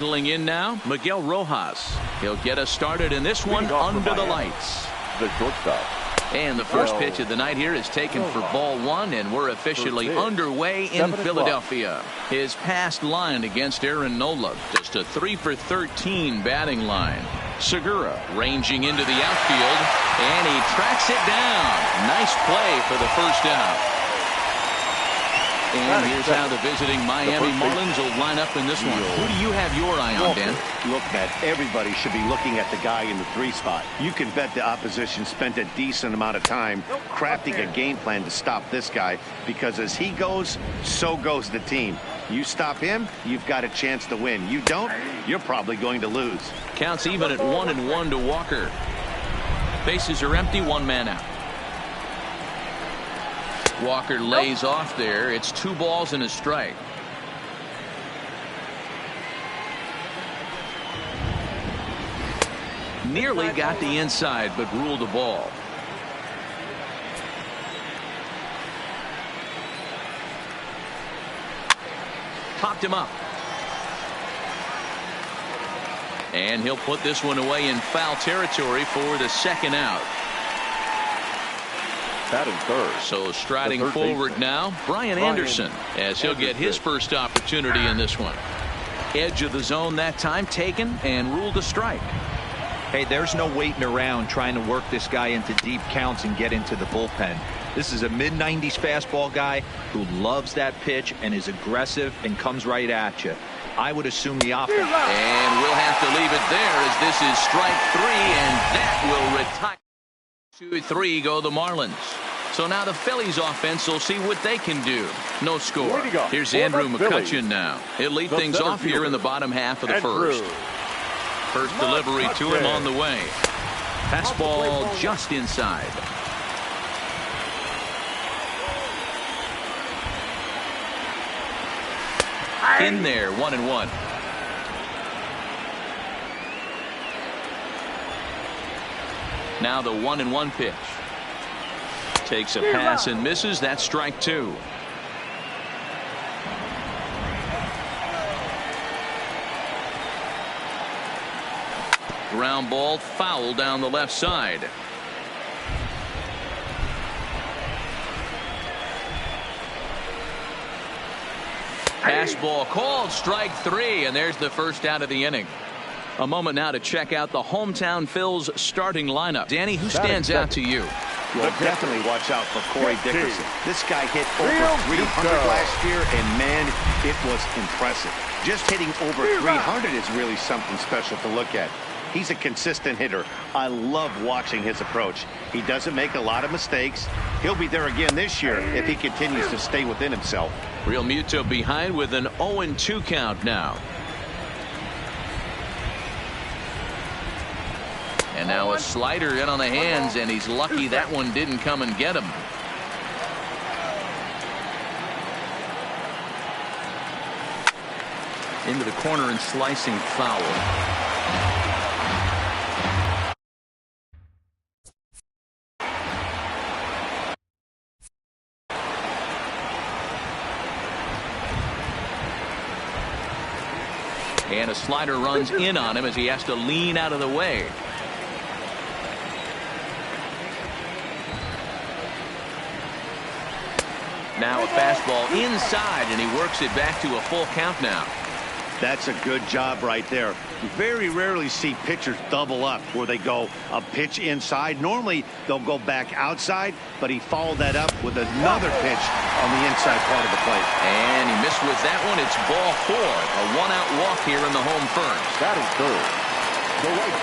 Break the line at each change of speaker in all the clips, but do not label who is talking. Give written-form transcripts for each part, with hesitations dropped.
In now, Miguel Rojas. He'll get us started in this one under the lights.
The shortstop.
And the first pitch of the night here is taken for ball one, and we're officially underway in Philadelphia. His past line against Aaron Nolan, just a 3 for 13 batting line. Segura ranging into the outfield, and he tracks it down. Nice play for the first out. And here's how the visiting Miami Marlins will line up in this one. Who do you have your eye on, Dan?
Look, Matt, everybody should be looking at the guy in the 3 spot. You can bet the opposition spent a decent amount of time crafting a game plan to stop this guy, because as he goes, so goes the team. You stop him, you've got a chance to win. You don't, you're probably going to lose.
Counts even at 1-1 to Walker. Bases are empty, 1 man out. Walker lays off there. It's 2 balls and a strike. Nearly got the inside, but ruled the ball. Popped him up. And he'll put this one away in foul territory for the second out.
Batting third.
So striding forward now, Brian Anderson, as he'll get his first opportunity in this one. Edge of the zone that time taken and ruled a strike.
Hey, there's no waiting around trying to work this guy into deep counts and get into the bullpen. This is a mid-90s fastball guy who loves that pitch and is aggressive and comes right at you. I would assume the offense.
And we'll have to leave it there, as this is strike 3, and that will retire. 2-3 go the Marlins. So now the Phillies offense will see what they can do. No score. Here's Andrew McCutcheon now. He'll lead things off here in the bottom half of the first. First delivery to him on the way. Fastball just inside. In there, 1-1. Now the 1-1 pitch. Takes a pass and misses. That's strike 2. Ground ball foul down the left side. Pass ball called, strike 3, and there's the first out of the inning. A moment now to check out the hometown Phil's starting lineup. Danny, who stands out to you?
Well, definitely watch out for Corey Dickerson. This guy hit over 300 last year, and man, it was impressive. Just hitting over 300 is really something special to look at. He's a consistent hitter. I love watching his approach. He doesn't make a lot of mistakes. He'll be there again this year if he continues to stay within himself.
Real Muto behind with an 0-2 count now. And now a slider in on the hands, and he's lucky that one didn't come and get him. Into the corner and slicing foul. And a slider runs in on him as he has to lean out of the way. Now a fastball inside, and he works it back to a full count now.
That's a good job right there. Very rarely see pitchers double up where they go a pitch inside. Normally they'll go back outside, but he followed that up with another pitch on the inside part of the plate.
And he missed with that one. It's ball 4. A 1-out walk here in the home first.
That is third.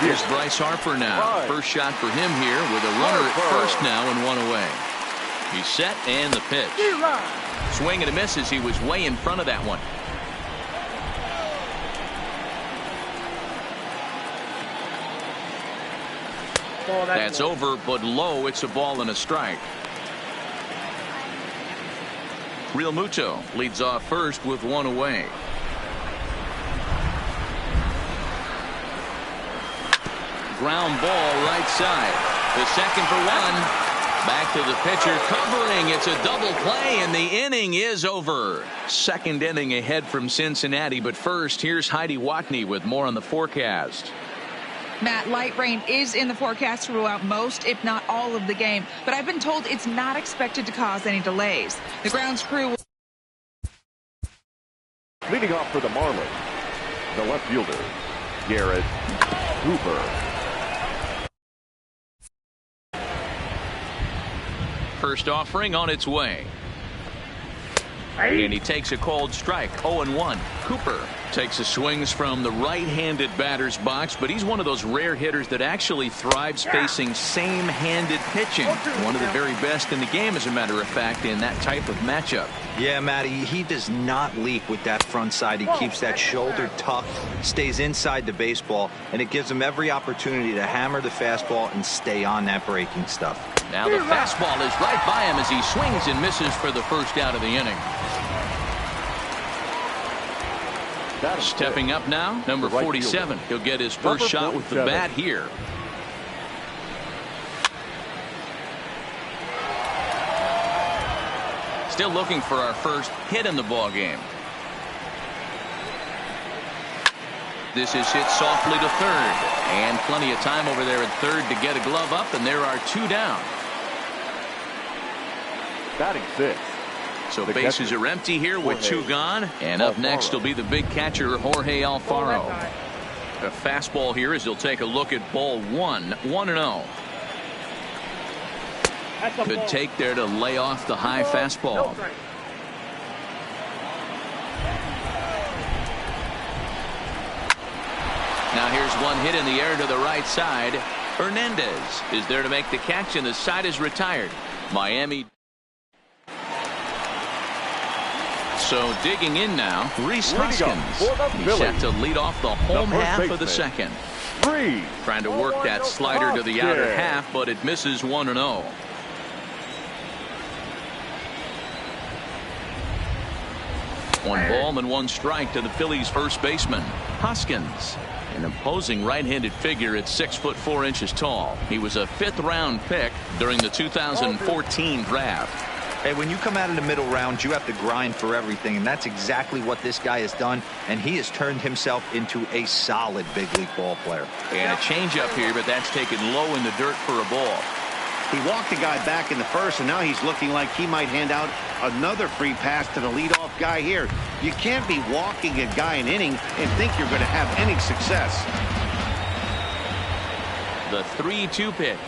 Here's Bryce Harper now. First shot for him here with a runner at first now and 1 away. He's set, and the pitch. Swing and a miss as he was way in front of that one. That's over, but low. It's a ball and a strike. Real Muto leads off first with 1 away. Ground ball right side. The second for 1. Back to the pitcher covering. It's a double play, and the inning is over. Second inning ahead from Cincinnati, but first, here's Heidi Watney with more on the forecast.
Matt, light rain is in the forecast throughout most, if not all, of the game, but I've been told it's not expected to cause any delays. The grounds crew will...
Leading off for the Marlins, the left fielder, Garrett Hooper.
First offering on its way. And he takes a called strike. 0-1. Cooper takes a swings from the right-handed batter's box, but he's one of those rare hitters that actually thrives facing same-handed pitching. One of the very best in the game, as a matter of fact, in that type of matchup.
Yeah, Matty, he does not leak with that front side. He keeps that shoulder tucked, stays inside the baseball, and it gives him every opportunity to hammer the fastball and stay on that breaking stuff.
Now the fastball is right by him as he swings and misses for the first out of the inning. Stepping up now, number 47. He'll get his first shot with the bat here. Still looking for our first hit in the ball game. This is hit softly to third, and plenty of time over there at third to get a glove up, and there are two down.
Batting sixth.
So bases are empty here with two gone, and up next will be the big catcher, Jorge Alfaro. A fastball here as he'll take a look at ball one. 1-0. Good take there to lay off the high fastball. Now here's one hit in the air to the right side. Hernandez is there to make the catch, and the side is retired. Miami. So digging in now, Rhys Hoskins. He's set to lead off the home half of the second. Trying to work that slider to the outer half, but it misses 1-0. One ball and one strike to the Phillies first baseman. Hoskins, an imposing right-handed figure at 6'4" tall. He was a fifth-round pick during the 2014 draft.
Hey, when you come out in the middle round, you have to grind for everything, and that's exactly what this guy has done, and he has turned himself into a solid big league ball player.
And a changeup here, but that's taken low in the dirt for a ball.
He walked the guy back in the first, and now he's looking like he might hand out another free pass to the leadoff guy here. You can't be walking a guy an inning and think you're going to have any success.
The 3-2 pitch.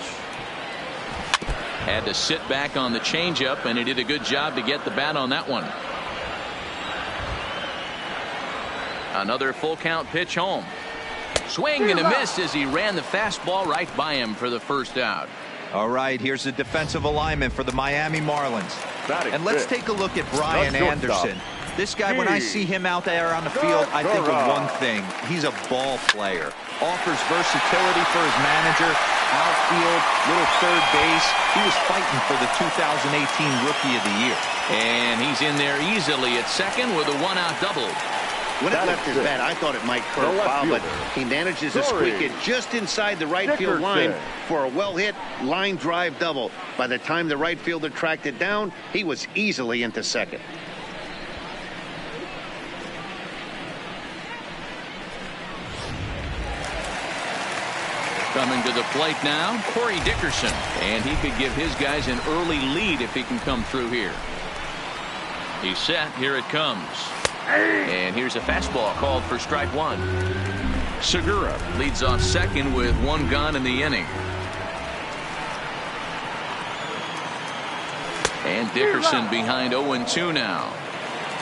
Had to sit back on the changeup, and he did a good job to get the bat on that one. Another full count pitch home. Swing and a miss as he ran the fastball right by him for the first out.
All right, here's the defensive alignment for the Miami Marlins. And let's take a look at Brian Anderson. This guy, when I see him out there on the field, I think of one thing. He's a ball player. Offers versatility for his manager. Outfield, little third base. He was fighting for the 2018 Rookie of the Year.
And he's in there easily at second with a one-out double.
When it left his bat, I thought it might curve foul, but he manages to squeak it just inside the right field line for a well-hit line drive double. By the time the right fielder tracked it down, he was easily into second.
Coming to the plate now, Corey Dickerson. And he could give his guys an early lead if he can come through here. He's set. Here it comes. And here's a fastball called for strike one. Segura leads off second with one gone in the inning. And Dickerson behind 0-2 now.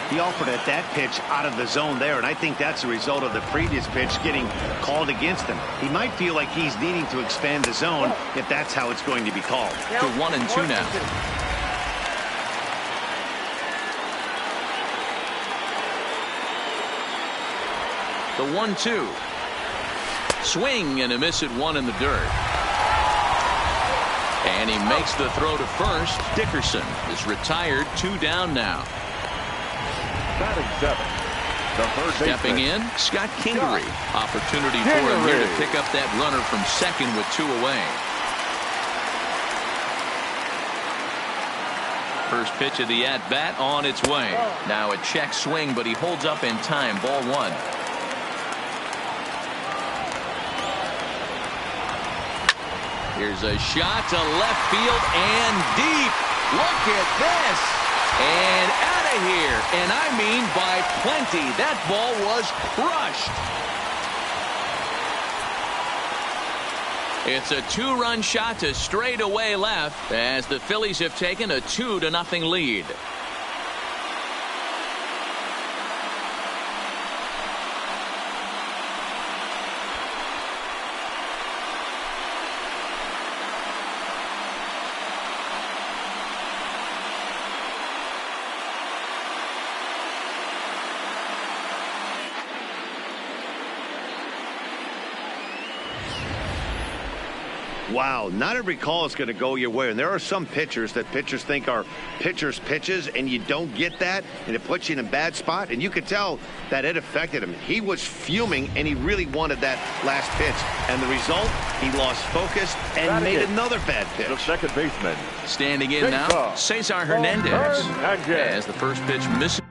He offered at that pitch out of the zone there, and I think that's a result of the previous pitch getting called against him. He might feel like he's needing to expand the zone if that's how it's going to be called.
To 1-2 now. The 1-2. Swing and a miss at one in the dirt. And he makes the throw to first. Dickerson is retired. Two down now.
Batting seven.
Stepping in, Scott Kingery. Opportunity for him here to pick up that runner from second with two away. First pitch of the at-bat on its way. Now a check swing, but he holds up in time. Ball one. Here's a shot to left field and deep. Look at this. And out of here. And I mean by plenty. That ball was crushed. It's a two-run shot to straightaway left as the Phillies have taken a 2-0 lead.
Wow, not every call is going to go your way. And there are some pitchers that pitchers think are pitchers' pitches, and you don't get that, and it puts you in a bad spot. And you could tell that it affected him. He was fuming, and he really wanted that last pitch. And the result, he lost focus and made another bad pitch.
The second baseman.
Standing in now, Cesar Hernandez. As the first pitch misses.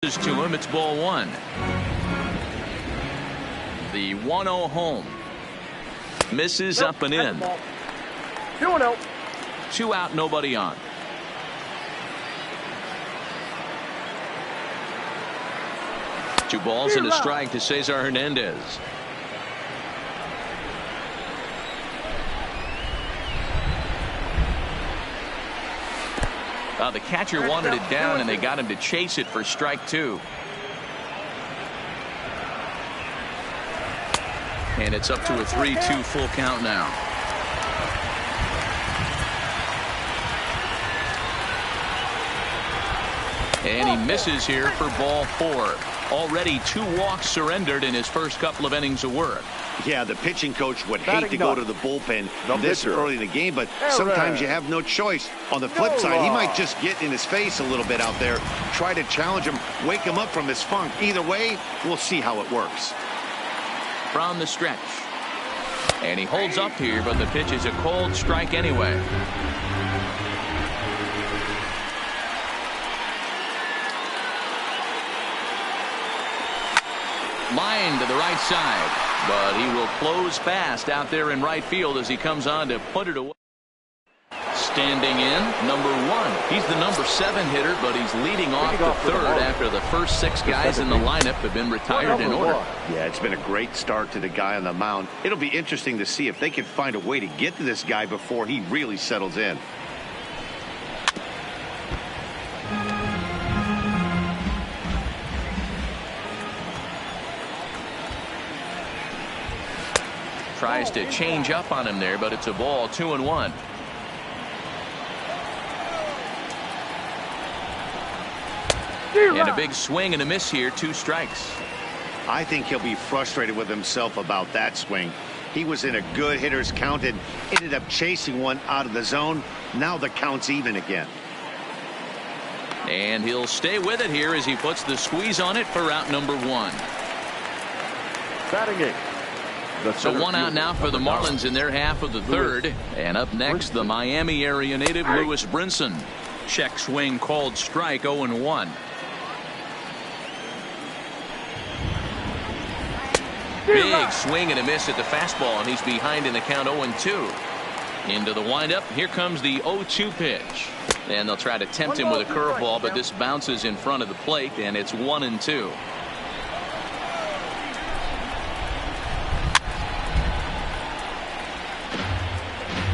To him, it's ball one. The 1-0 home. Misses up and in.
2-0.
2 out, nobody on. Two balls and a strike to Cesar Hernandez. The catcher wanted it down, and they got him to chase it for strike two. And it's up to a 3-2 full count now. And he misses here for ball four. Already 2 walks surrendered in his first couple of innings of work.
Yeah, the pitching coach would hate to go to the bullpen this early in the game, but sometimes you have no choice. On the flip side, he might just get in his face a little bit out there, try to challenge him, wake him up from his funk. Either way, we'll see how it works.
From the stretch. And he holds up here, but the pitch is a cold strike anyway. Line to the right side, but he will close fast out there in right field as he comes on to put it away. Standing in, number 1. He's the number 7 hitter, but he's leading off the third after the first 6 guys in the lineup have been retired in order.
Yeah, it's been a great start to the guy on the mound. It'll be interesting to see if they can find a way to get to this guy before he really settles in.
Tries to change up on him there, but it's a ball. 2-1. And a big swing and a miss here. 2 strikes.
I think he'll be frustrated with himself about that swing. He was in a good hitter's count and ended up chasing one out of the zone. Now the count's even again.
And he'll stay with it here as he puts the squeeze on it for out number 1.
Batting 8.
So 1 out now for the Marlins in their half of the third. And up next, the Miami area native Lewis Brinson. Check swing called strike. 0-1. Big swing and a miss at the fastball, and he's behind in the count. 0-2. Into the windup. Here comes the 0-2 pitch. And they'll try to tempt him with a curveball, but this bounces in front of the plate, and it's 1-2.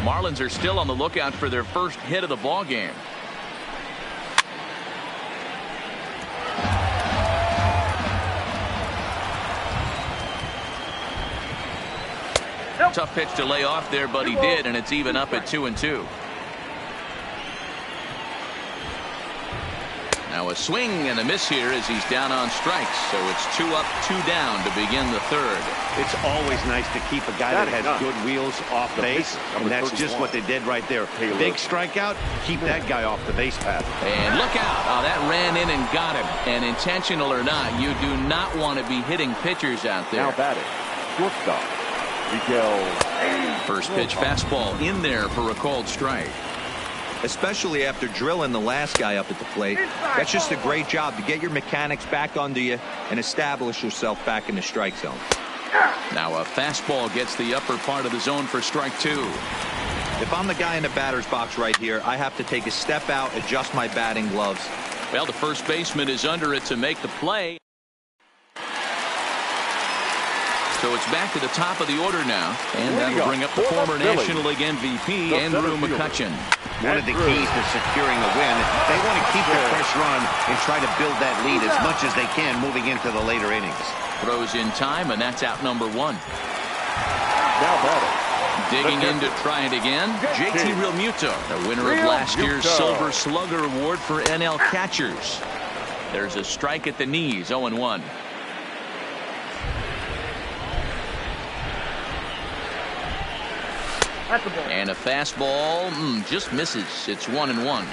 Marlins are still on the lookout for their first hit of the ball game. Tough pitch to lay off there, but he did, and it's even up at 2-2. Now a swing and a miss here as he's down on strikes. So it's 2 up, 2 down to begin the third.
It's always nice to keep a guy that has good wheels off the base, and that's just what they did right there. Big strikeout, keep that guy off the base path.
And look out. Oh, that ran in and got him. And intentional or not, you do not want to be hitting pitchers out there.
Now batting, shortstop, Miguel.
First pitch fastball in there for a called strike.
Especially after drilling the last guy up at the plate. That's just a great job to get your mechanics back under you and establish yourself back in the strike zone.
Now a fastball gets the upper part of the zone for strike 2.
If I'm the guy in the batter's box right here, I have to take a step out, adjust my batting gloves.
Well, the first baseman is under it to make the play. So it's back to the top of the order now, and that'll bring up the former National League MVP, Andrew McCutchen.
One of the keys to securing a win, they want to keep the pressure on and try to build that lead as much as they can moving into the later innings.
Throws in time, and that's out number 1.
Now batting,
digging in to try it again, JT Realmuto, the winner of last year's Silver Slugger Award for NL catchers. There's a strike at the knees, 0-1. And a fastball just misses. It's 1-1.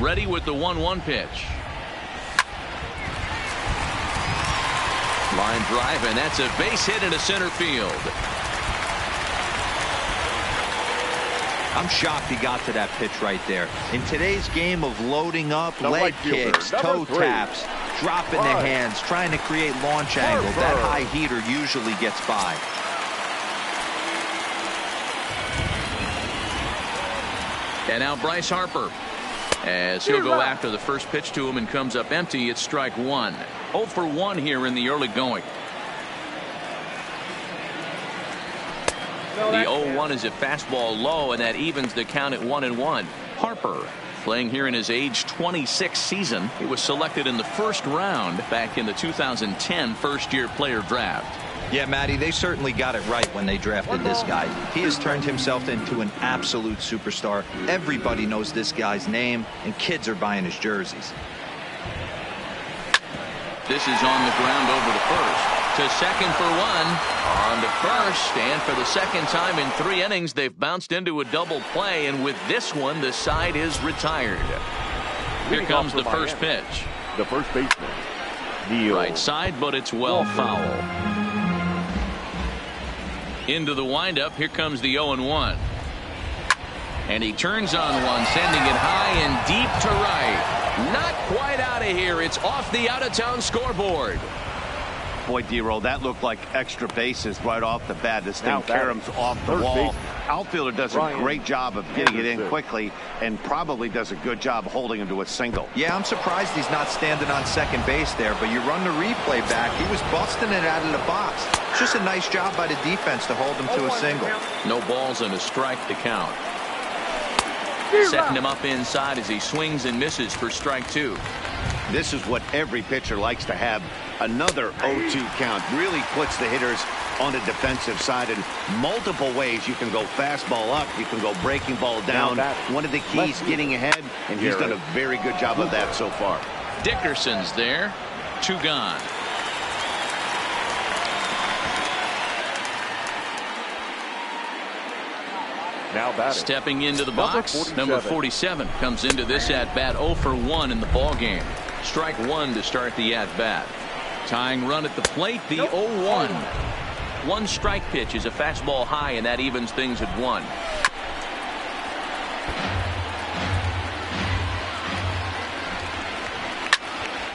Ready with the 1-1 pitch. Line drive, and that's a base hit into center field.
I'm shocked he got to that pitch right there. In today's game of loading up, leg kicks, toe taps, dropping the hands, trying to create launch angle, that high heater usually gets by.
And now Bryce Harper, as he'll go after the first pitch to him and comes up empty. It's strike 1. 0 for 1 here in the early going. The 0-1 is a fastball low, and that evens the count at 1-1. Harper playing here in his age 26 season. He was selected in the first round back in the 2010 first-year player draft.
Yeah, Matty, they certainly got it right when they drafted this guy. He has turned himself into an absolute superstar. Everybody knows this guy's name, and kids are buying his jerseys.
This is on the ground over to first. To second for 1. On to first. And for the second time in 3 innings, they've bounced into a double play. And with this one, the side is retired. Here comes the first pitch.
The first baseman, Neal.
Right side, but it's well foul. Into the windup. Here comes the 0-1. And he turns on one, sending it high and deep to right. Not quite out of here. It's off the out-of-town scoreboard.
Boy, D-Roll, that looked like extra bases right off the bat. This thing caroms off the wall. Outfielder does a great job of getting it in quickly and probably does a good job holding him to a single.
Yeah, I'm surprised he's not standing on second base there, but you run the replay back. He was busting it out of the box. It's just a nice job by the defense to hold him to a single.
No balls and a strike to count. Setting him up inside as he swings and misses for strike 2.
This is what every pitcher likes to have. Another 0-2 count really puts the hitters on the defensive side in multiple ways. You can go fastball up, you can go breaking ball down. One of the keys, getting ahead, and he's done a very good job of that so far.
Dickerson's there. 2 gone.
Now batting.
Stepping into the box, number 47 comes into this at-bat 0 for 1 in the ball game. Strike 1 to start the at-bat. Tying run at the plate, the 0-1. 1 strike pitch is a fastball high, and that evens things at 1.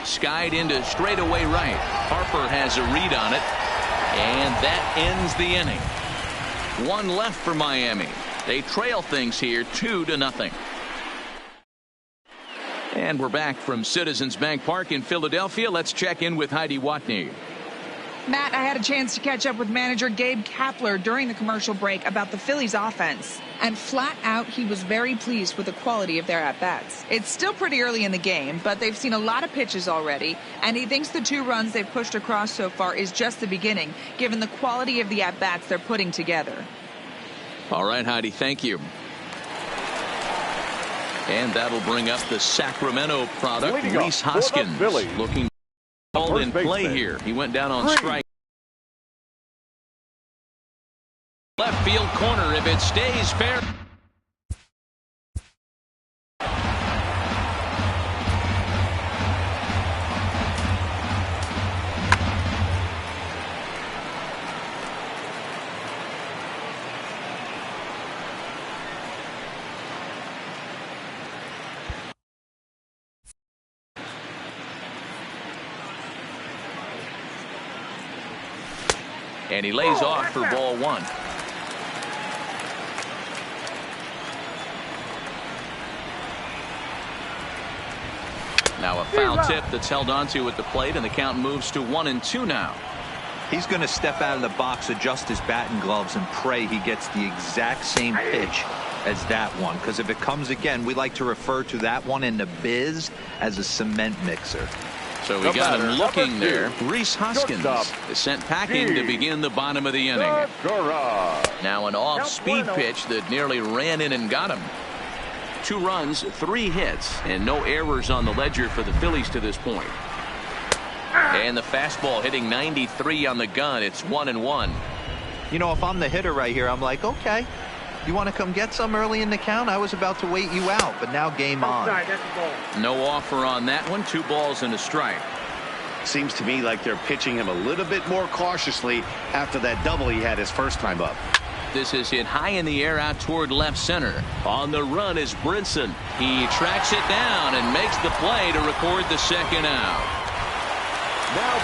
Skied into straightaway right. Harper has a read on it, and that ends the inning. 1 left for Miami. They trail things here 2-0. And we're back from Citizens Bank Park in Philadelphia. Let's check in with Heidi Watney.
Matt, I had a chance to catch up with manager Gabe Kapler during the commercial break about the Phillies offense. And flat out, he was very pleased with the quality of their at-bats. It's still pretty early in the game, but they've seen a lot of pitches already. And he thinks the 2 runs they've pushed across so far is just the beginning, given the quality of the at-bats they're putting together.
All right, Heidi, thank you. And that'll bring up the Sacramento product, Rhys Hoskins, looking all in play here. He went down on strike. Left field corner, if it stays fair. And he lays off for ball 1. Now a foul tip that's held onto at the plate, and the count moves to 1-2 now.
He's going to step out of the box, adjust his batting gloves, and pray he gets the exact same pitch as that one. Because if it comes again, we like to refer to that one in the biz as a cement mixer.
So we got him looking there. Rhys Hoskins is sent packing to begin the bottom of the inning. Now an off-speed pitch that nearly ran in and got him. 2 runs, 3 hits, and no errors on the ledger for the Phillies to this point. And the fastball hitting 93 on the gun. It's 1-1.
You know, if I'm the hitter right here, I'm like, okay, you want to come get some early in the count? I was about to wait you out, but now game on.
No offer on that one. 2 balls and a strike.
Seems to me like they're pitching him a little bit more cautiously after that double he had his first time up.
This is hit high in the air out toward left center. On the run is Brinson. He tracks it down and makes the play to record the second out.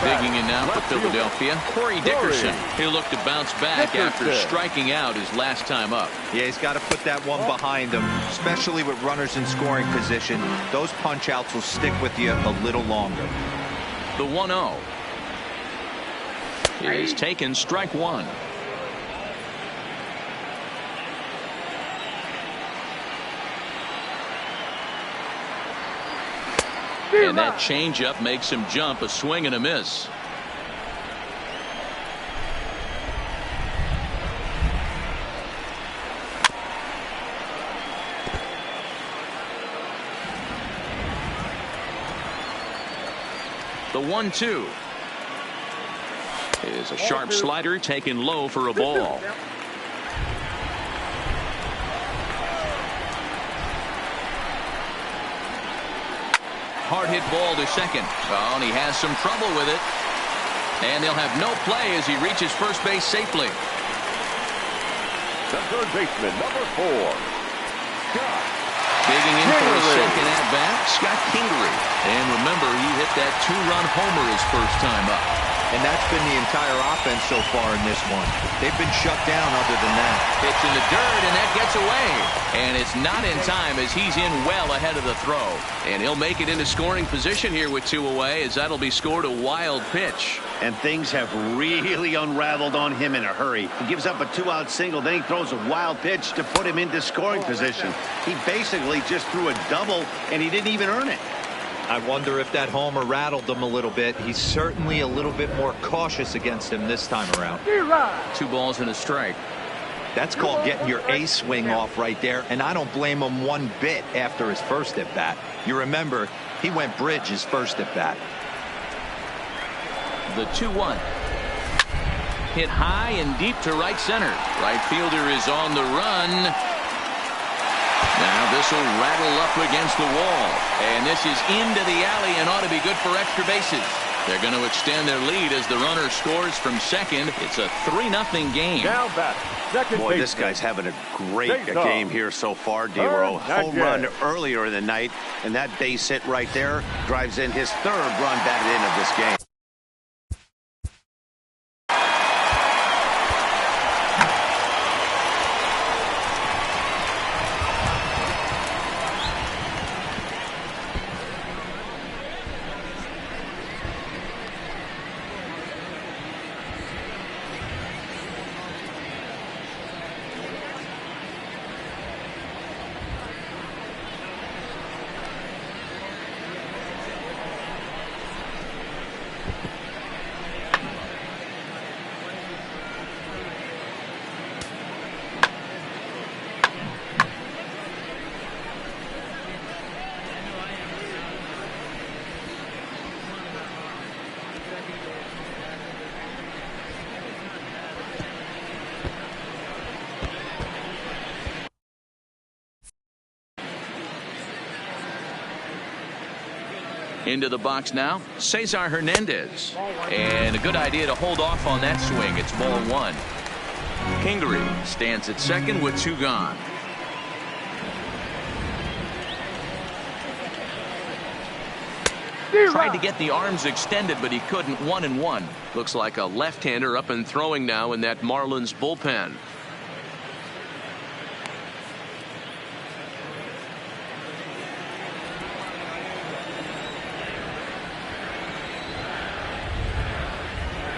Digging in now for Philadelphia, Corey Dickerson. He'll look to bounce back after striking out his last time up.
Yeah, he's got to put that one behind him, especially with runners in scoring position. Those punch outs will stick with you a little longer.
The 1-0 is taken, strike 1. And that changeup makes him jump, a swing and a miss. The 1-2 is a sharp slider taken low for a ball. Hard hit ball to second. Oh, and he has some trouble with it. And they'll have no play as he reaches first base safely.
The third baseman, number 4. Scott.
Digging in for a second at bat, Scott Kingery. And remember, he hit that 2-run homer his first time up.
And that's been the entire offense so far in this one. They've been shut down other than that.
Pitch in the dirt, and that gets away. And it's not in time as he's in well ahead of the throw. And he'll make it into scoring position here with 2 away, as that'll be scored a wild pitch.
And things have really unraveled on him in a hurry. He gives up a 2-out single, then he throws a wild pitch to put him into scoring position. He basically just threw a double, and he didn't even earn it.
I wonder if that homer rattled him a little bit. He's certainly a little bit more cautious against him this time around.
2 balls and a strike.
That's called getting your A swing off right there, and I don't blame him one bit after his first at bat. You remember, he went bridge his first at bat.
The 2-1. Hit high and deep to right center. Right fielder is on the run. Now this will rattle up against the wall. And this is into the alley and ought to be good for extra bases. They're going to extend their lead as the runner scores from second. It's a 3-0 game.
Now back.
Boy, this guy's having a great game here so far, D-Row. Home run earlier in the night, and that base hit right there drives in his 3rd run batted in of this game.
Into the box now, Cesar Hernandez. And a good idea to hold off on that swing. It's ball one. Kingery stands at second with two gone. Tried to get the arms extended, but he couldn't. 1-1. Looks like a left-hander up and throwing now in that Marlins bullpen.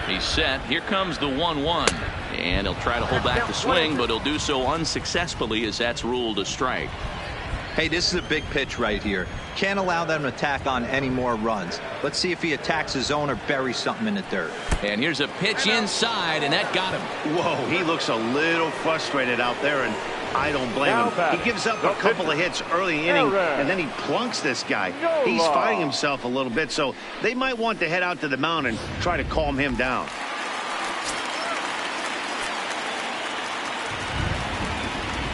He's set. Here comes the 1-1. And he'll try to hold back the swing, but he'll do so unsuccessfully as that's ruled a strike.
Hey, this is a big pitch right here. Can't allow them to attack on any more runs. Let's see if he attacks his zone or buries something in the dirt.
And here's a pitch inside, and that got him.
Whoa, he looks a little frustrated out there, and I don't blame him. He gives up a couple of hits early inning, and then he plunks this guy. He's fighting himself a little bit, so they might want to head out to the mound and try to calm him down.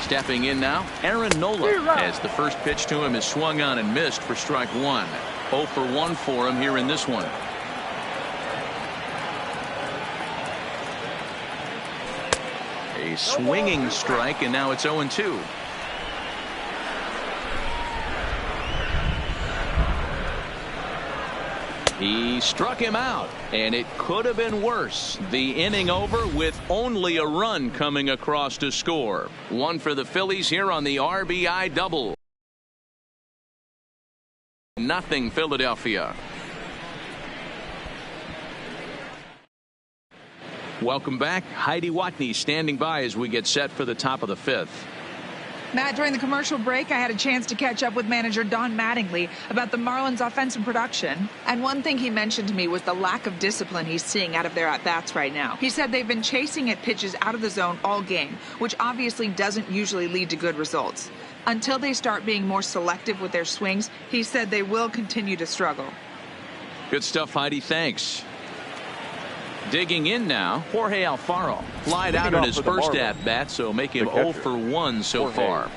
Stepping in now, Aaron Nolan, as the first pitch to him is swung on and missed for strike one. 0 for 1 for him here in this one. A swinging strike, and now it's 0-2. He struck him out, and it could have been worse. The inning over with only a run coming across to score. One for the Phillies here on the RBI double. Nothing Philadelphia. Welcome back. Heidi Watney standing by as we get set for the top of the fifth.
Matt, during the commercial break, I had a chance to catch up with manager Don Mattingly about the Marlins' offensive production. And one thing he mentioned to me was the lack of discipline he's seeing out of their at-bats right now. He said they've been chasing at pitches out of the zone all game, which obviously doesn't usually lead to good results. Until they start being more selective with their swings, he said they will continue to struggle.
Good stuff, Heidi. Thanks. Digging in now, Jorge Alfaro. Flied out in his first at-bat, so make him 0 for 1 so far.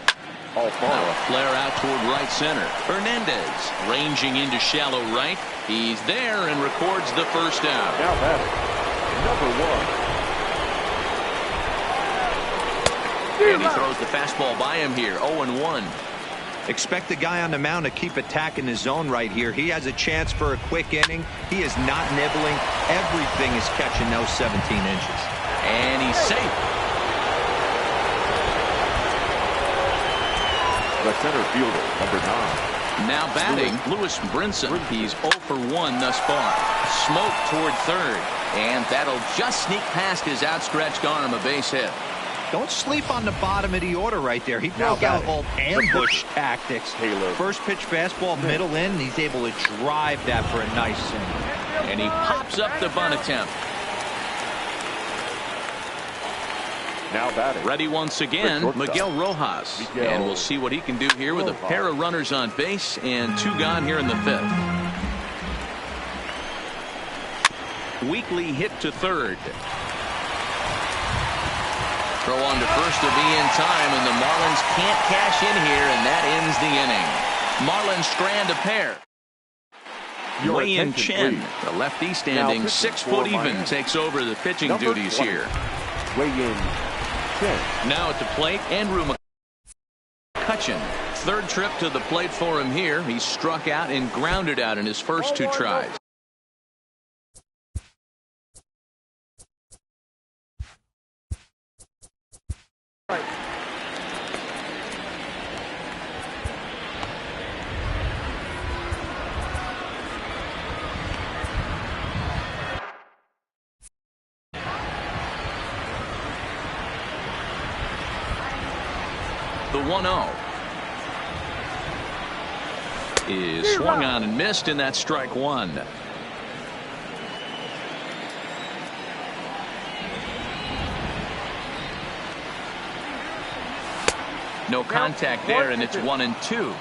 Now a flare out toward right center. Hernandez ranging into shallow right. He's there and records the first out.
Now batting, number 1.
And he throws the fastball by him here. 0-1.
Expect the guy on the mound to keep attacking his zone right here. He has a chance for a quick inning. He is not nibbling. Everything is catching those 17 inches.
And he's safe.
The center fielder, number 9.
Now batting, Lewis Brinson. He's 0 for 1 thus far. Smoke toward third. And that'll just sneak past his outstretched arm, a base hit.
Don't sleep on the bottom of the order right there. He broke out old ambush tactics. First pitch fastball, middle in. He's able to drive that for a nice single.
And he pops up the bunt attempt.
Now batting.
Ready once again, Miguel Rojas. And we'll see what he can do here with a pair of runners on base and 2 gone here in the fifth. Weekly hit to third. Throw on to first to be in time, and the Marlins can't cash in here, and that ends the inning. Marlins strand a pair. Wei-Yin Chen, the lefty standing 6 foot even, takes over the pitching duties here.
Wei-Yin Chen.
Now at the plate, Andrew McCutcheon. Third trip to the plate for him here. He struck out and grounded out in his first 2 tries. The 1-0 is swung on and missed, and that's strike one. No contact there, and it's 1-2.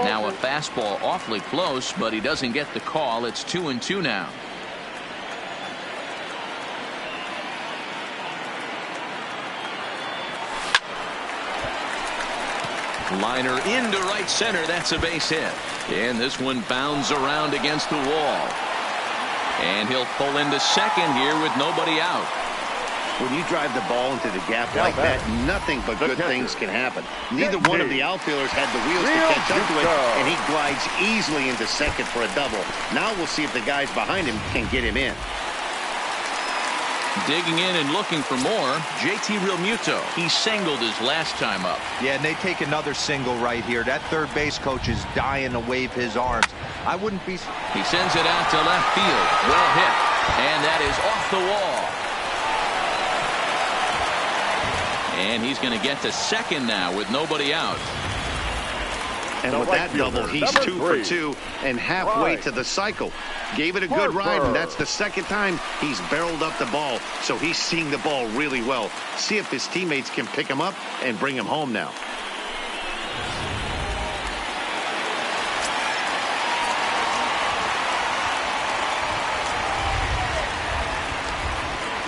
Now a fastball awfully close, but he doesn't get the call. It's 2-2 now. Liner into right center. That's a base hit. And this one bounds around against the wall. And he'll pull into second here with nobody out.
When you drive the ball into the gap like that, nothing but good things can happen. Neither one of the outfielders had the wheels to catch up to it, and he glides easily into second for a double. Now we'll see if the guys behind him can get him in.
Digging in and looking for more, JT Realmuto. He singled his last time up.
Yeah, and they take another single right here. That third base coach is dying to wave his arms. I wouldn't be...
He sends it out to left field. Well hit. And that is off the wall. And he's going to get to second now with nobody out.
And with that double, he's 2 for 2 and halfway to the cycle. Gave it a good ride, and that's the second time he's barreled up the ball. So he's seeing the ball really well. See if his teammates can pick him up and bring him home now.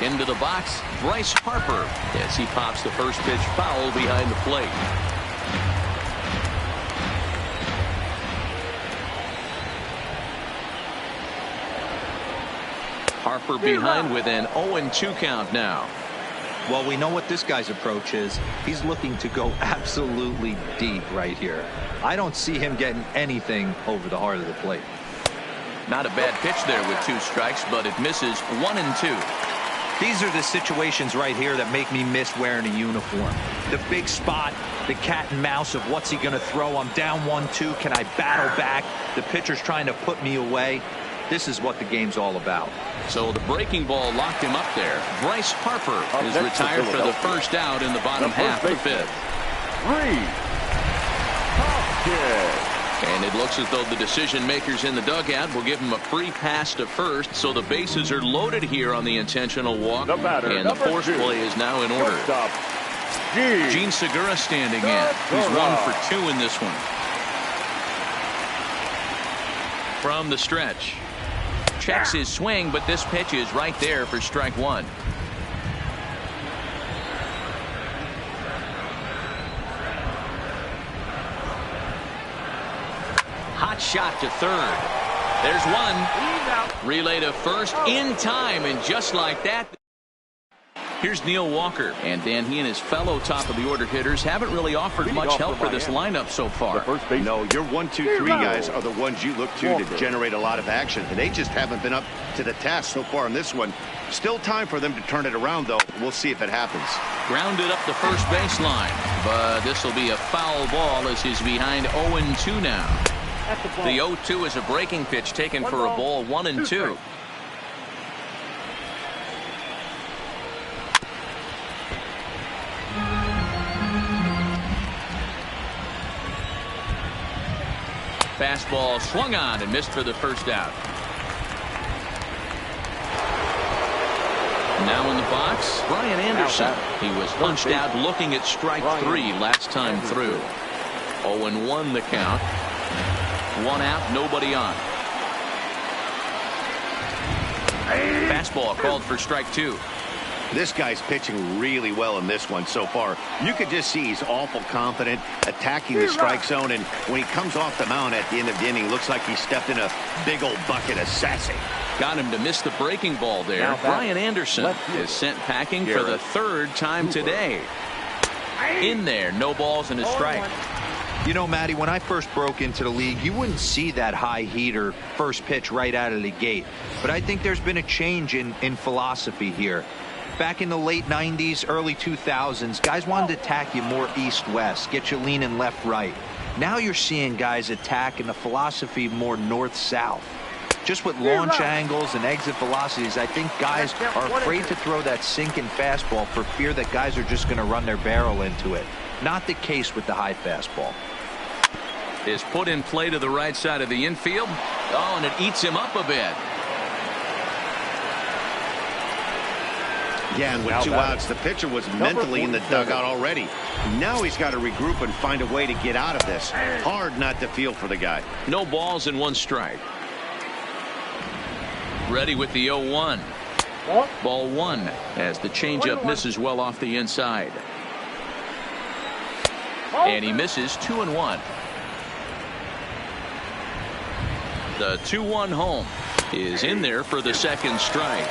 Into the box, Bryce Harper as he pops the first pitch foul behind the plate. Harper behind with an 0-2 count now.
Well, we know what this guy's approach is. He's looking to go absolutely deep right here. I don't see him getting anything over the heart of the plate.
Not a bad pitch there with 2 strikes, but it misses 1-2.
These are the situations right here that make me miss wearing a uniform. The big spot, the cat and mouse of what's he going to throw. I'm down 1-2. Can I battle back? The pitcher's trying to put me away. This is what the game's all about.
So the breaking ball locked him up there. Bryce Harper is retired for the first out in the bottom half of the 5th.
3.
And it looks as though the decision makers in the dugout will give him a free pass to first. So the bases are loaded here on the intentional walk. And the force play is now in order. Gene Segura standing in. He's 1 for 2 in this one. From the stretch. Checks his swing, but this pitch is right there for strike 1. Hot shot to third. There's one. Relay to first in time, and just like that. Here's Neil Walker, and Dan, he and his fellow top-of-the-order hitters haven't really offered much help for this lineup so far.
No, your 1, 2, 3 guys are the ones you look to generate a lot of action, and they just haven't been up to the task so far in this one. Still time for them to turn it around, though. We'll see if it happens.
Grounded up the first baseline, but this will be a foul ball as he's behind 0-2 now. The 0-2 is a breaking pitch taken for a ball 1-2. Fastball swung on and missed for the first out. Now in the box, Brian Anderson. He was punched out looking at strike 3 last time through. 0-1 the count. 1 out, nobody on. Fastball called for strike 2.
This guy's pitching really well in this one so far. You could just see he's awful confident, attacking the strike zone, and when he comes off the mound at the end of the inning, looks like he stepped in a big old bucket of sassy.
Got him to miss the breaking ball there. Brian Anderson is sent packing for the 3rd time today. In there, no balls and a strike.
You know, Matty, when I first broke into the league, you wouldn't see that high heater first pitch right out of the gate. But I think there's been a change in philosophy here. Back in the late 90s, early 2000s, guys wanted to attack you more east-west, get you leaning left-right. Now you're seeing guys attack in the philosophy more north-south. Just with launch angles and exit velocities, I think guys are afraid to throw that sinking fastball for fear that guys are just going to run their barrel into it. Not the case with the high fastball.
Is put in play to the right side of the infield. Oh, and it eats him up a bit.
Yeah, and with 2 outs, the pitcher was mentally in the dugout already. Now he's got to regroup and find a way to get out of this. Hard not to feel for the guy.
No balls and 1 strike. Ready with the 0-1. Ball 1 as the changeup misses well off the inside. And he misses 2-1. The 2-1 home is in there for the second strike.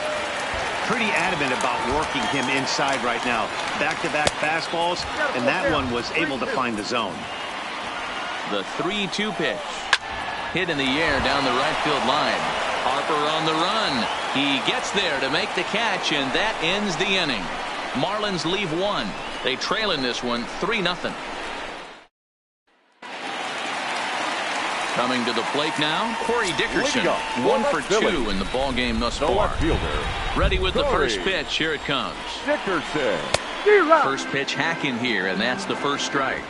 Pretty adamant about working him inside right now. Back-to-back fastballs, and that one was able to find the zone.
The 3-2 pitch. Hit in the air down the right field line. Harper on the run. He gets there to make the catch, and that ends the inning. Marlins leave one. They trail in this one 3-0. Coming to the plate now, Corey Dickerson. 1 for 2 in the ball game thus far. Ready with the first pitch. Here it comes.
Dickerson.
First pitch hacking here, and that's the first strike.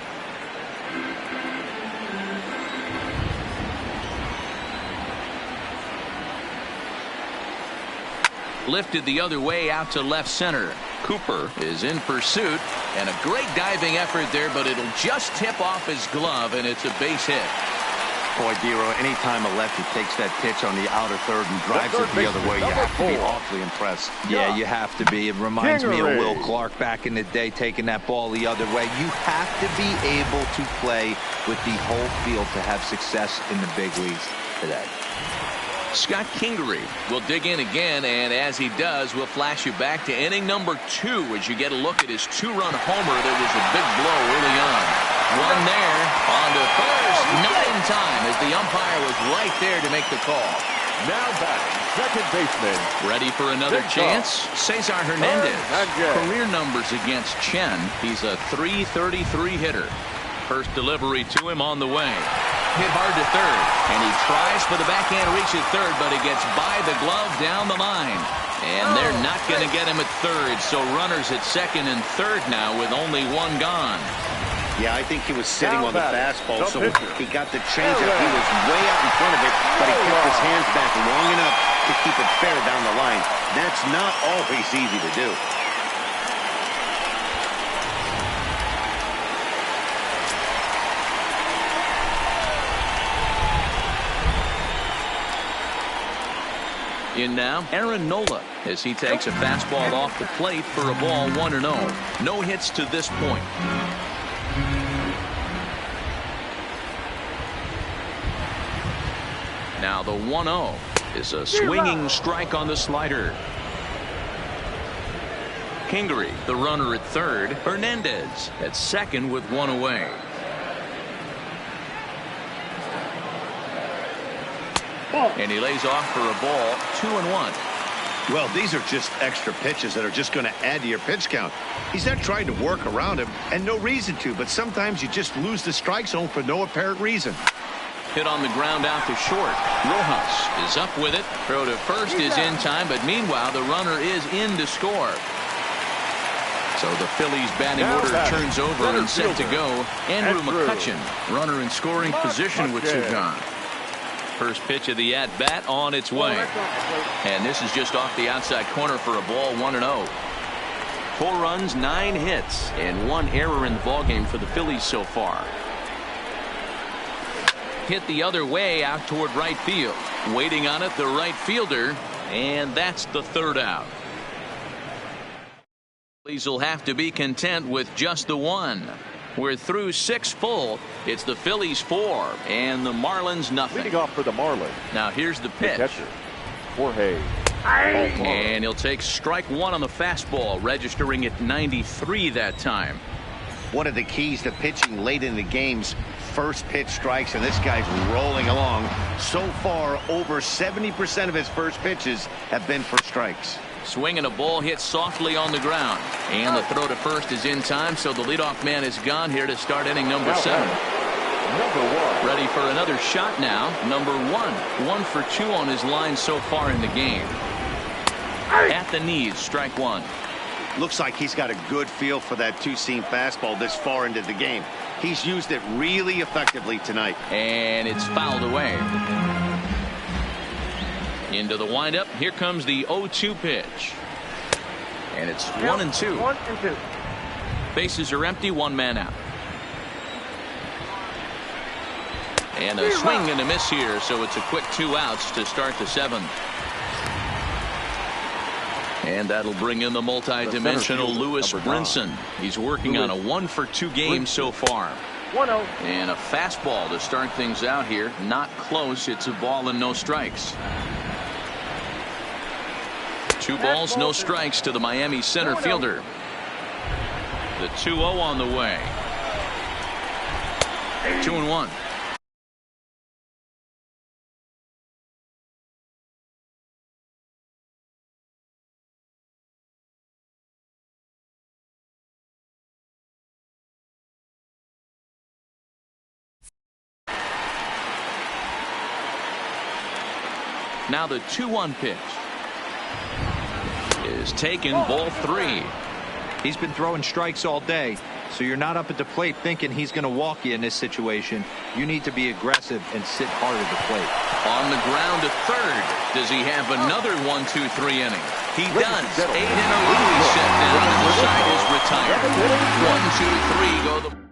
Lifted the other way out to left center. Cooper is in pursuit, and a great diving effort there, but it'll just tip off his glove, and it's a base hit.
Boy, Dero, anytime a lefty takes that pitch on the outer third and drives it the other way, you have to be awfully impressed.
Yeah, you have to be. It reminds me of Will Clark back in the day taking that ball the other way. You have to be able to play with the whole field to have success in the big leagues today.
Scott Kingery will dig in again, and as he does, we'll flash you back to inning number 2 as you get a look at his 2-run homer. There was a big blow early on. One there, on to first, not in time, as the umpire was right there to make the call.
Now back, second baseman.
Ready for another chance? Cesar Hernandez. Career numbers against Chen. He's a .333 hitter. First delivery to him on the way. Hit hard to third, and he tries for the backhand reach at third, but he gets by the glove down the line. And they're not going to get him at third, so runners at second and third now with only one gone.
Yeah, I think he was sitting on the fastball, so he got the changeup. He was way out in front of it, but he kept his hands back long enough to keep it fair down the line. That's not always easy to do.
In now, Aaron Nolan, as he takes a fastball off the plate for a ball 1-0. No hits to this point. Now the 1-0 is a swinging strike on the slider. Kingery, the runner at third. Hernandez at second with one away. And he lays off for a ball, 2-1.
Well, these are just extra pitches that are just going to add to your pitch count. He's not trying to work around him, and no reason to, but sometimes you just lose the strike zone for no apparent reason.
Hit on the ground out to short. Rojas is up with it. Throw to first is in time, but meanwhile the runner is in to score. So the Phillies batting order turns over and set to go. Andrew McCutchen, runner in scoring position with two gone. First pitch of the at-bat on its way. And this is just off the outside corner for a ball, 1-0. 4 runs, 9 hits, and 1 error in the ballgame for the Phillies so far. Hit the other way out toward right field. Waiting on it, the right fielder, and that's the third out. Phillies will have to be content with just the one. We're through 6 full. It's the Phillies 4 and the Marlins nothing.
Leading off for the Marlins.
Now here's the pitch.
Catcher, Jorge.
And he'll take strike 1 on the fastball, registering at 93 that time.
One of the keys to pitching late in the game's first pitch strikes, and this guy's rolling along. So far, over 70% of his first pitches have been for strikes.
Swinging a ball hit softly on the ground. And the throw to first is in time, so the leadoff man is gone here to start inning number 7. Ready for another shot now. Number 1. 1 for 2 on his line so far in the game. At the knees, strike 1.
Looks like he's got a good feel for that two-seam fastball this far into the game. He's used it really effectively tonight.
And it's fouled away. Into the windup. Here comes the 0-2 pitch. And it's 1-2.
1-2.
Bases are empty, 1 man out. And a swing and a miss here, so it's a quick 2 outs to start the 7th. And that'll bring in the multi-dimensional Lewis Brinson. He's working on a 1-for-2 game so far.
1-0.
And a fastball to start things out here. Not close. It's a ball and no strikes. 2 balls, no strikes to the Miami center fielder. The 2-0 on the way. 2-1. Now the 2-1 pitch is taken, ball 3.
He's been throwing strikes all day, so you're not up at the plate thinking he's going to walk you in this situation. You need to be aggressive and sit hard at the plate.
On the ground to third. Does he have another 1-2-3 inning? He does. 8 in a row he's set down, and the side is retired. 1-2-3 go the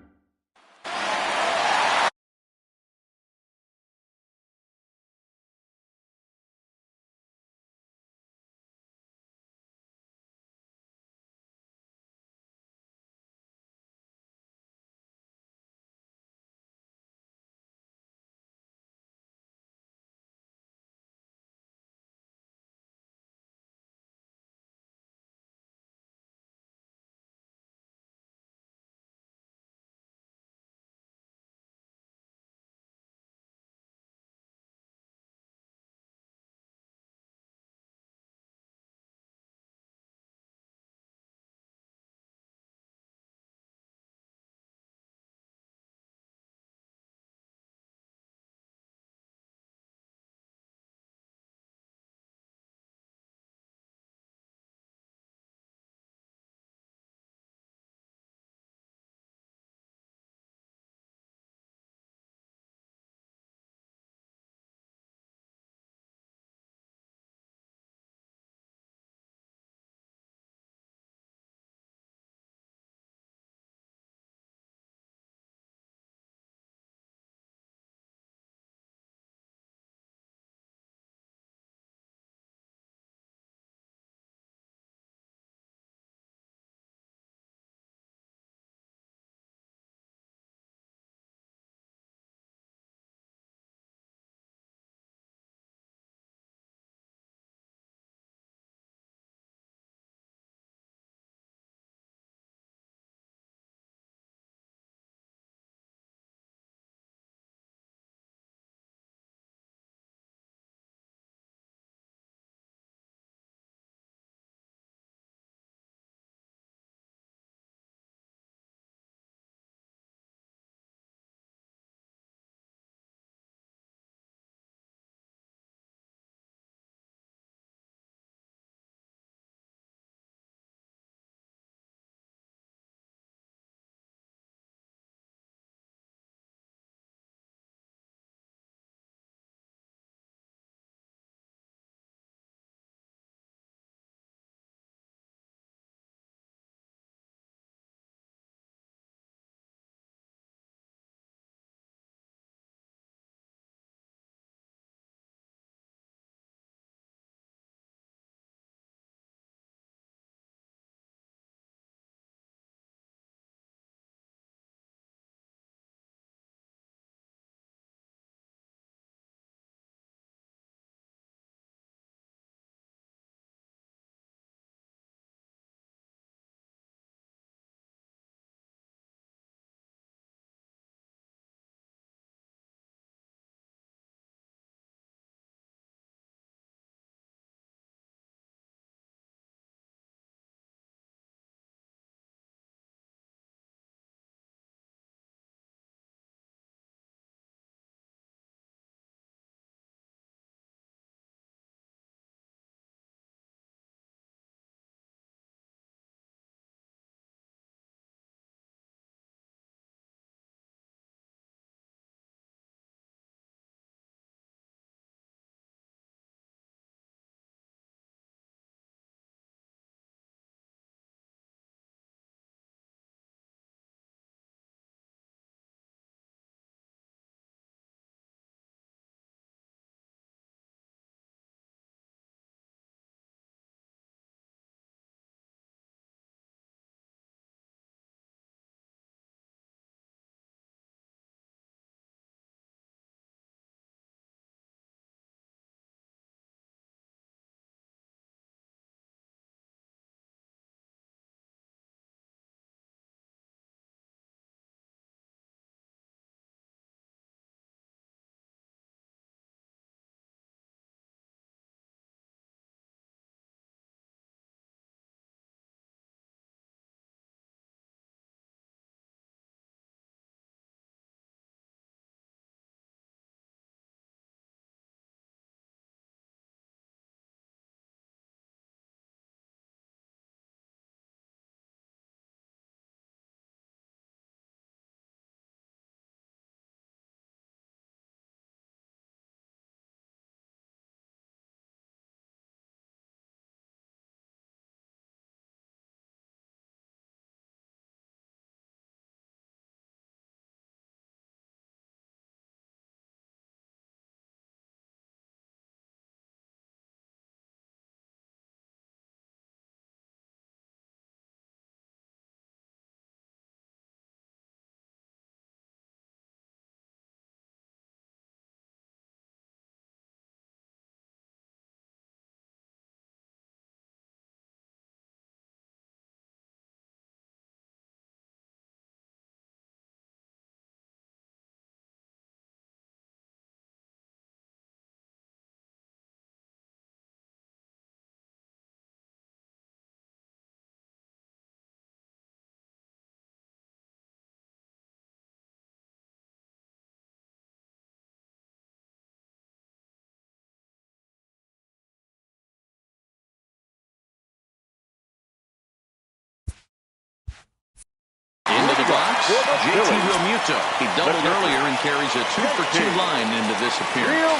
box, JT Realmuto. He doubled earlier and carries a 2-for-2 line into this appearance.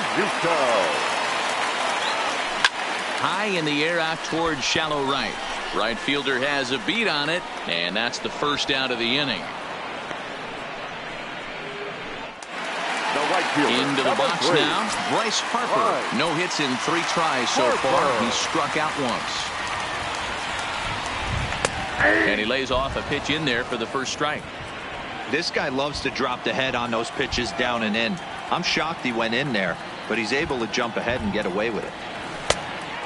High in the air out towards shallow right. Right fielder has a beat on it, and that's the first out of the inning. Into the box now, Bryce Harper. No hits in 3 tries so far. He's struck out once. And he lays off a pitch in there for the first strike.
This guy loves to drop the head on those pitches down and in. I'm shocked he went in there, but he's able to jump ahead and get away with it.